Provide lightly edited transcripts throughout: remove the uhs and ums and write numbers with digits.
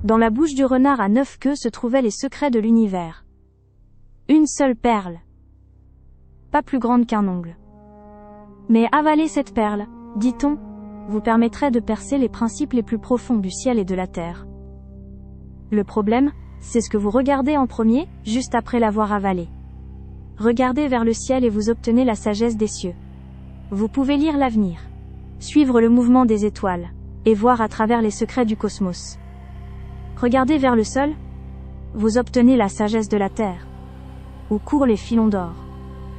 Dans la bouche du renard à 9 queues se trouvaient les secrets de l'univers. Une seule perle. Pas plus grande qu'un ongle. Mais avaler cette perle, dit-on, vous permettrait de percer les principes les plus profonds du ciel et de la terre. Le problème, c'est ce que vous regardez en premier, juste après l'avoir avalé. Regardez vers le ciel et vous obtenez la sagesse des cieux. Vous pouvez lire l'avenir, suivre le mouvement des étoiles, et voir à travers les secrets du cosmos. Regardez vers le sol, vous obtenez la sagesse de la terre. Où courent les filons d'or?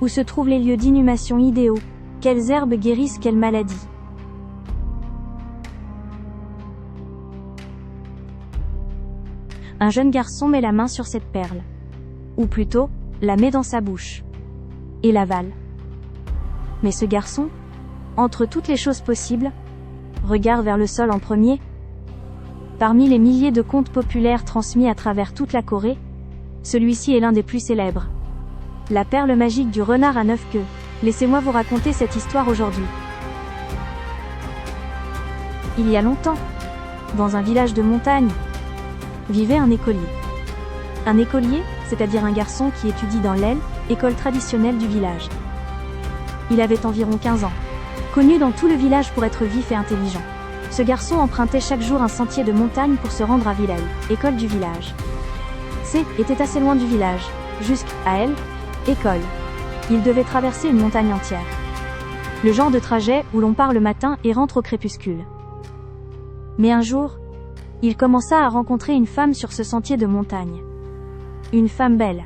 Où se trouvent les lieux d'inhumation idéaux? Quelles herbes guérissent quelles maladies? Un jeune garçon met la main sur cette perle. Ou plutôt, la met dans sa bouche. Et l'avale. Mais ce garçon, entre toutes les choses possibles, regarde vers le sol en premier. Parmi les milliers de contes populaires transmis à travers toute la Corée, celui-ci est l'un des plus célèbres. La perle magique du renard à 9 queues. Laissez-moi vous raconter cette histoire aujourd'hui. Il y a longtemps, dans un village de montagne, vivait un écolier. Un écolier, c'est-à-dire un garçon qui étudie dans l'aile, école traditionnelle du village. Il avait environ 15 ans. Connu dans tout le village pour être vif et intelligent. Ce garçon empruntait chaque jour un sentier de montagne pour se rendre à Villel, école du village. C était assez loin du village, jusqu'à elle, école. Il devait traverser une montagne entière. Le genre de trajet où l'on part le matin et rentre au crépuscule. Mais un jour, il commença à rencontrer une femme sur ce sentier de montagne. Une femme belle.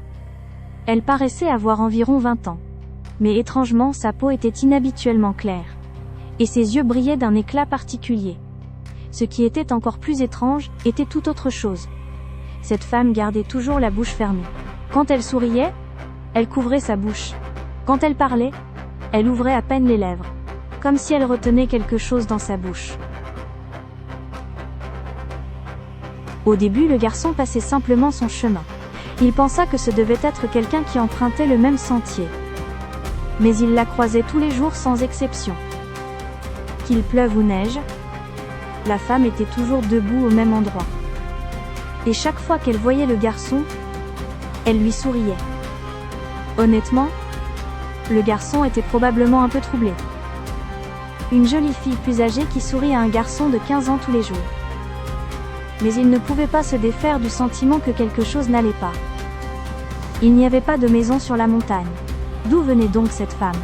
Elle paraissait avoir environ 20 ans. Mais étrangement sa peau était inhabituellement claire. Et ses yeux brillaient d'un éclat particulier. Ce qui était encore plus étrange, était tout autre chose. Cette femme gardait toujours la bouche fermée. Quand elle souriait, elle couvrait sa bouche. Quand elle parlait, elle ouvrait à peine les lèvres. Comme si elle retenait quelque chose dans sa bouche. Au début, le garçon passait simplement son chemin. Il pensa que ce devait être quelqu'un qui empruntait le même sentier. Mais il la croisait tous les jours sans exception. Qu'il pleuve ou neige, la femme était toujours debout au même endroit. Et chaque fois qu'elle voyait le garçon, elle lui souriait. Honnêtement, le garçon était probablement un peu troublé. Une jolie fille plus âgée qui sourit à un garçon de 15 ans tous les jours. Mais il ne pouvait pas se défaire du sentiment que quelque chose n'allait pas. Il n'y avait pas de maison sur la montagne. D'où venait donc cette femme ?